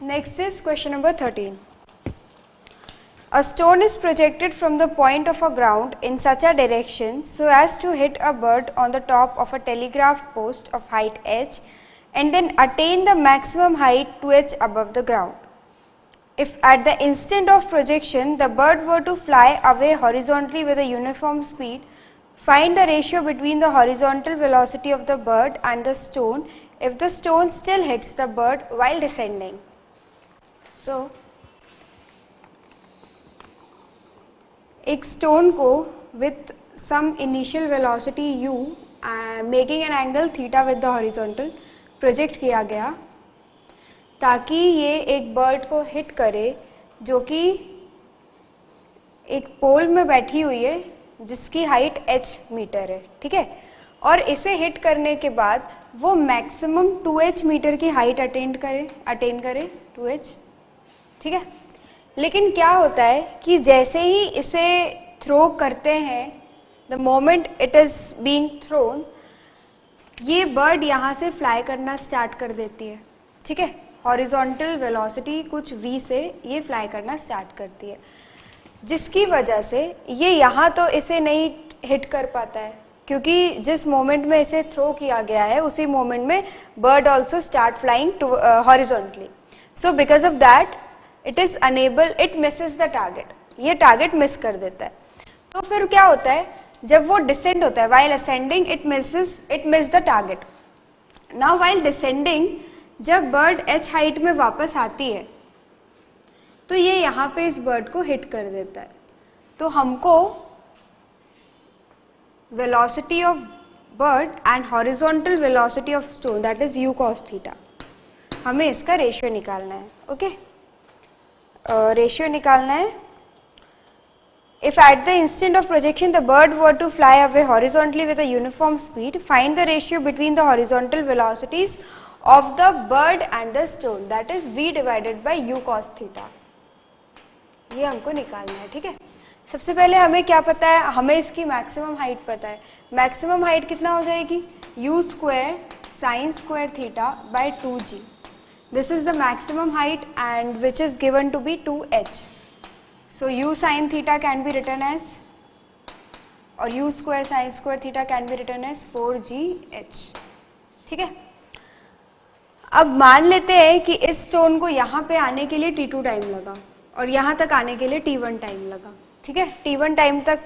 Next is question number 13. A stone is projected from the point of a ground in such a direction so as to hit a bird on the top of a telegraph post of height h and then attain the maximum height 2h above the ground. If at the instant of projection the bird were to fly away horizontally with a uniform speed, find the ratio between the horizontal velocity of the bird and the stone if the stone still hits the bird while descending. So, एक stone को with some initial velocity u making an angle theta with the horizontal project किया गया ताकि ये एक bird को hit करे जो कि एक पोल में बैठी हुई है जिसकी हाइट h मीटर है, ठीक है, और इसे हिट करने के बाद वो मैक्सिमम 2h मीटर की हाइट अटेन करे 2h, ठीक है। लेकिन क्या होता है कि जैसे ही इसे थ्रो करते हैं, the moment it is being thrown, ये बर्ड यहाँ से फ्लाई करना स्टार्ट कर देती है, ठीक है। हॉरिजॉन्टल वेलोसिटी कुछ v से ये फ्लाई करना स्टार्ट करती है, जिसकी वजह से ये यहाँ तो इसे नहीं हिट कर पाता है क्योंकि जिस मोमेंट में इसे थ्रो किया गया है उसी मोमेंट में bird also start flying to horizontally. So because of that it is unable, it misses the target, ये टारगेट मिस कर देता है। तो फिर क्या होता है, जब वो डिसेंड होता है, while ascending it miss the target. Now while descending जब बर्ड h हाइट में वापस आती है तो ये यहाँ पे इस बर्ड को हिट कर देता है। तो हमको velocity of bird and horizontal velocity of stone that is u cos theta, हमें इसका रेशियो निकालना है। ओके, रेशियो निकालना है। If at the instant of projection the bird were to fly away horizontally with a uniform speed, find the ratio between the horizontal velocities of the bird and the stone, that is v divided by u cos theta। ये हमको निकालना है, ठीक है। सबसे पहले हमें क्या पता है, हमें इसकी मैक्सिमम हाइट पता है। मैक्सिमम हाइट कितना हो जाएगी, u square sine square theta by 2g। This is the maximum height and which is given to be 2h. So u sin theta can be written as, or u square sin square theta can be written as 4gh, ठीक है। अब मान लेते हैं कि इस stone को यहाँ पे आने के लिए t2 टाइम लगा और यहाँ तक आने के लिए t1 टाइम लगा, ठीक है। t1 टाइम तक,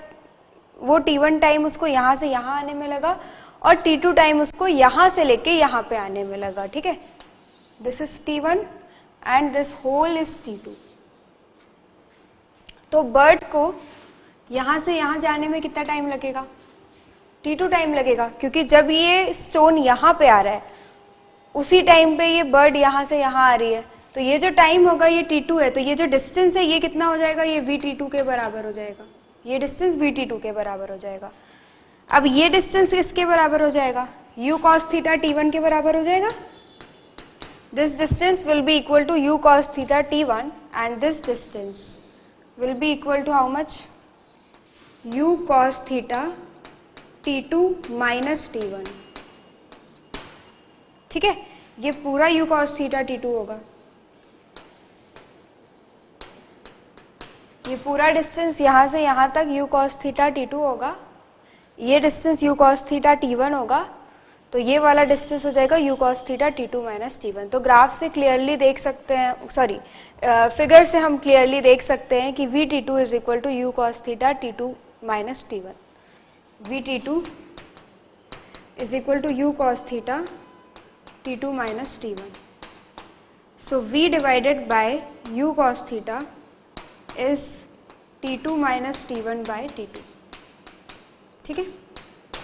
वो t1 टाइम उसको यहाँ से यहाँ आने में लगा और t2 टाइम उसको यहाँ से लेके यहाँ पे आने में लगा, ठीक है। This is T1 and this whole is T2। तो बर्ड को यहाँ से यहाँ जाने में कितना टाइम लगेगा, T2 टाइम लगेगा, क्योंकि जब ये स्टोन यहाँ पे आ रहा है उसी टाइम पे ये बर्ड यहाँ से यहाँ आ रही है, तो ये जो टाइम होगा ये T2 है, तो ये जो डिस्टेंस है ये कितना हो जाएगा, ये VT2 के बराबर हो जाएगा, ये डिस्टेंस VT2 के बराबर हो जाएगा। अब ये डिस्टेंस किसके बराबर हो जाएगा, u cos थीटा T1 के बराबर हो जाएगा। This distance will be equal to u cos theta T1 and this distance will be equal to how much, u cos theta T2 minus T1, ठीक है। ये पूरा u cos theta T2 होगा, ये पूरा डिस्टेंस यहाँ से यहाँ तक u cos theta T2 होगा, ये distance u cos theta T1 होगा, तो ये वाला डिस्टेंस हो जाएगा u cos theta T2 minus T1। तो ग्राफ से क्लियरली देख सकते हैं, सॉरी फिगर से हम क्लियरली देख सकते हैं कि VT2 is equal to u cos theta T2 minus T1। VT2 is equal to u cos theta T2 minus T1। So V divided by u cos theta is T2 minus T1 by T2, ठीक है।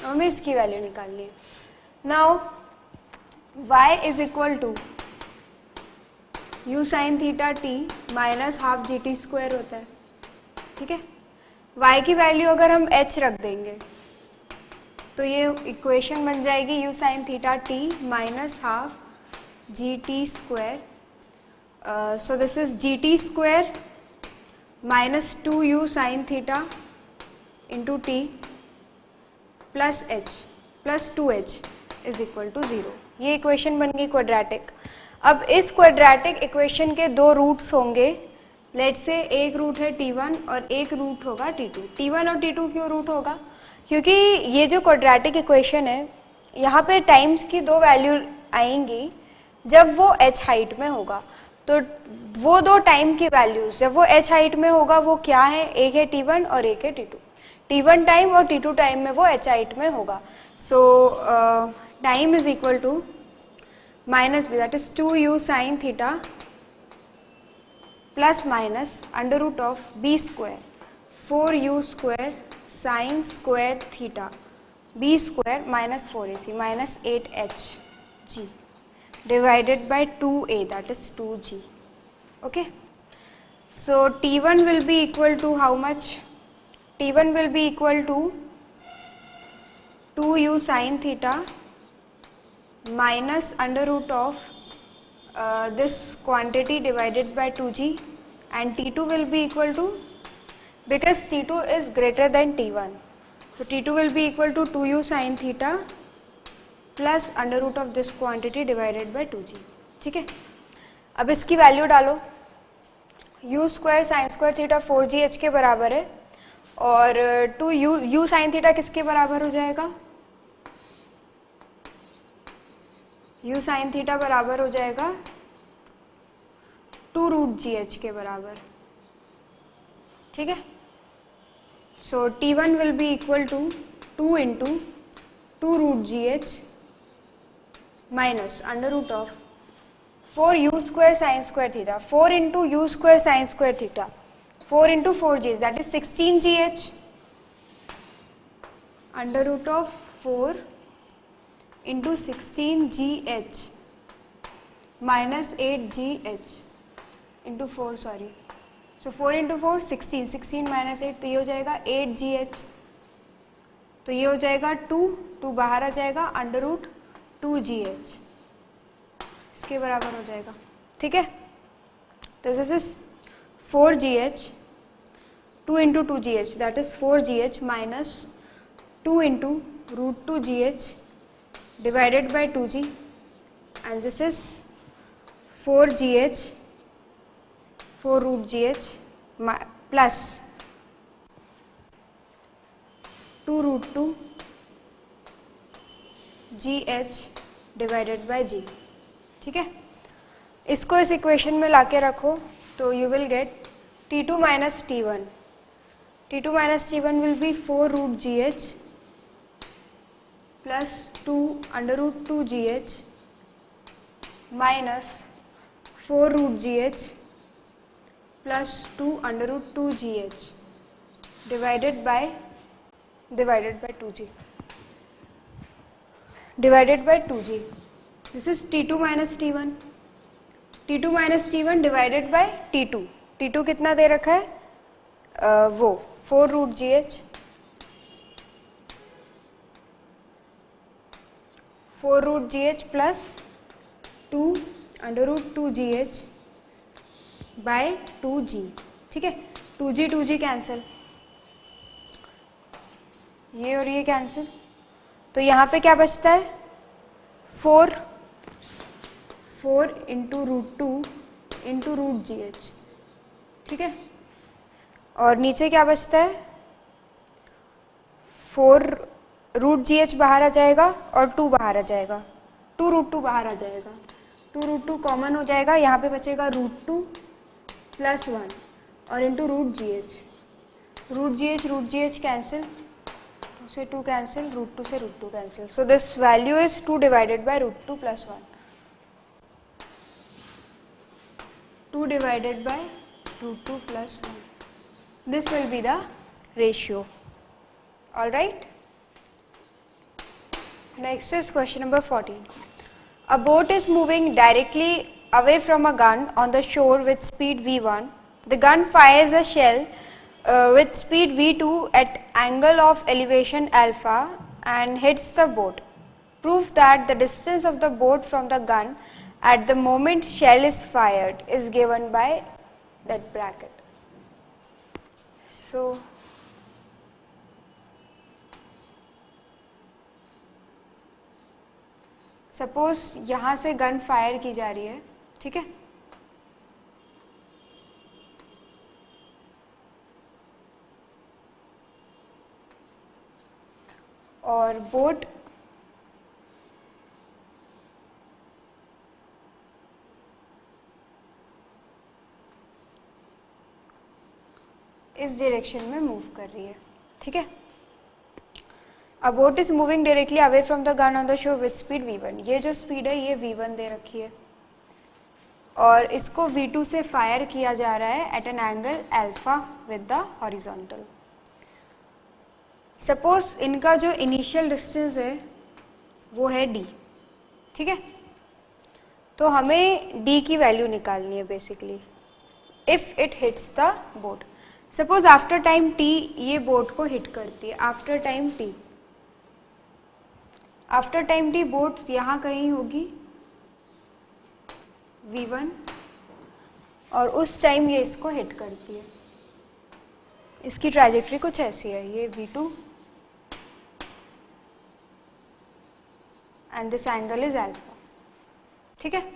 हमें इसकी value निकालनी है। Now y is equal to u sin theta t minus half G T square होता है, ठीक है। y की वैल्यू अगर हम h रख देंगे तो ये इक्वेशन बन जाएगी u sin theta t minus half G T square. So this is G T square minus 2u sin theta into T plus h plus 2h is equal to 0। ये equation बन गई quadratic. अब इस quadratic equation के दो roots होंगे, late से एक रूट है t1 और एक रूट होगा t2। t1 और t2 क्यों रूट होगा? क्योंकि ये जो क्वाड्रेटिक इक्वेशन है यहाँ पे टाइम्स की दो वैल्यू आएंगी जब वो h हाइट में होगा। तो वो दो टाइम की वैल्यूज जब वो h हाइट में होगा वो क्या है, एक है t1 और एक है t2। t1 टाइम और t2 टाइम में वो h हाइट में होगा। So time is equal to minus b, that is 2u sine theta plus minus under root of b square 4u square sine square theta b square minus 4ac minus 8hg divided by 2a, that is 2g. Okay, so t1 will be equal to how much? t1 will be equal to 2u sin theta minus under root of this quantity divided by 2g, and t2 will be equal to, because t2 is greater than t1, so t2 will be equal to 2u sin theta plus under root of this quantity divided by 2g। ठीक है, अब इसकी value डालो। u square sine square theta 4gh के बराबर है और 2u sine theta किसके बराबर हो जाएगा? u साइन थीटा बराबर हो जाएगा 2 रूट gh के बराबर। ठीक है, so t1 will be equal to 2 into 2 root gh minus under root of 4u square sine square theta, 4 into U square sine square theta, 4 into 4g, that is 16gh under root of 4 into 16gh minus 8gh into 4, sorry, so 4 into 4 16, 16 minus 8 तो ये हो जाएगा 8gh, तो ये हो जाएगा 2 बाहर आ जाएगा अंडर रूट 2gh इसके बराबर हो जाएगा। ठीक है, तो this is 4gh 2 into 2gh, that is 4gh minus 2 into root 2gh divided by 2g, and this is 4gh 4 root gh plus 2 root 2 gh divided by g। ठीक है, इसको इस इक्वेशन में लाके रखो तो you will get t2 minus t1, t2 minus t1 will be 4 root gh plus 2 under root 2gh minus 4 root gh plus 2 under root 2gh divided by 2g divided by 2g. This is t2 minus t1, t2 minus t1 divided by t2, t2 कितना दे रखा है? वो 4 root gh, 4 root gh plus 2 under root 2gh by 2g। ठीक है, 2g cancel, ये और ये cancel, तो यहाँ पे क्या बचता है? 4 into root 2 into root gh। ठीक है, और नीचे क्या बचता है? 4 रूट gh बाहर आ जाएगा और 2 बाहर आ जाएगा, 2 रूट 2 बाहर आ जाएगा, 2 रूट 2 कॉमन हो जाएगा, यहाँ पे बचेगा रूट 2 प्लस 1 और इंटू रूट gh कैंसिल, 2 से 2 कैंसिल, रूट 2 से root 2 cancel, so this value is 2 divided by root 2 plus 1, 2 divided by root 2 plus 1. This will be the ratio. Alright. Next is question number 14. A boat is moving directly away from a gun on the shore with speed v1. The gun fires a shell with speed v2 at angle of elevation alpha and hits the boat. Prove that the distance of the boat from the gun at the moment shell is fired is given by that bracket. So suppose यहाँ से gun fire की जा रही है ठीक है। और boat इस डायरेक्शन में मूव कर रही है, ठीक है। अ boat is moving directly away from the gun on the shore with speed v1। ये जो स्पीड है ये v1 दे रखी है और इसको v2 से फायर किया जा रहा है at an angle alpha with the horizontal. Suppose इनका जो इनिशियल डिस्टेंस है वो है d, ठीक है। तो हमें d की वैल्यू निकालनी है basically if it hits the boat. Suppose after time t ये बोट को हिट करती है, आफ्टर टाइम t बोट यहाँ कहीं होगी v1 और उस टाइम ये इसको हिट करती है। इसकी ट्रैजेक्टरी कुछ ऐसी है, ये v2 and this angle is alpha, ठीक है।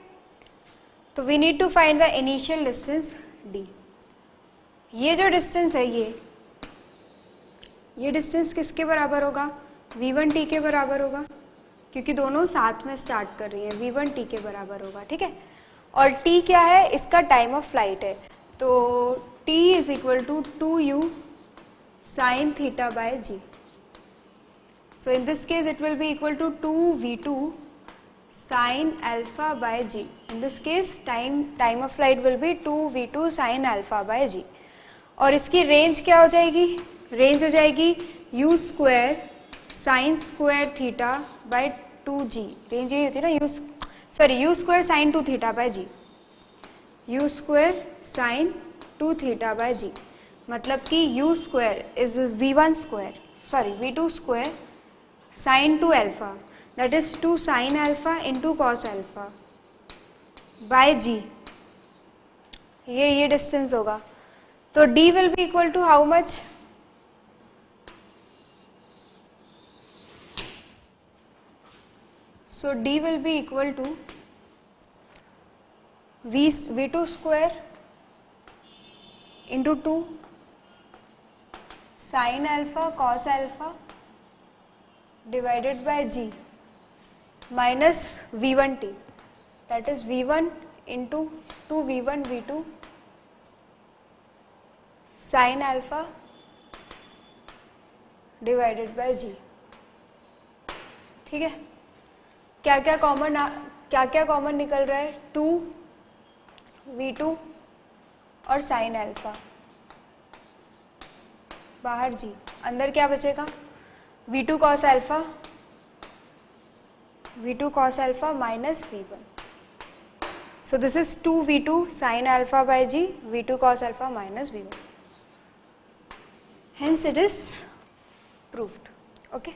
तो we need to find the initial distance d। ये जो डिस्टेंस है ये डिस्टेंस किसके बराबर होगा? v1t के बराबर होगा, क्योंकि दोनों साथ में स्टार्ट कर रही हैं, v1t के बराबर होगा, ठीक है। और t क्या है? इसका टाइम ऑफ फ्लाइट है, तो t is equal to 2u sin theta by g। So in this case it will be equal to 2v2 sin alpha by g। In this case time of flight will be 2v2 sin alpha by g। और इसकी range क्या हो जाएगी? Range हो जाएगी u square sine square theta by 2g। Range यही होती है ना, u square sign 2 theta by g, u square sign 2 theta by g। मतलब कि u square is v1 square v2 square sine 2 alpha, that is 2 sine alpha into cos alpha by g। ये distance होगा। तो d will be equal to how much? So d will be equal to v2 square into 2 sin alpha cos alpha divided by g minus v1t, that is v1 into 2v1 v2 sine alpha divided by g, ठीक है। क्या क्या common निकल रहा है? 2v2 और sine alpha, बाहर जी, अंदर क्या बचेगा? v2 cos alpha minus v1। So this is 2v2 sine alpha by G, v2 cos alpha minus v1। Hence it is proved, okay।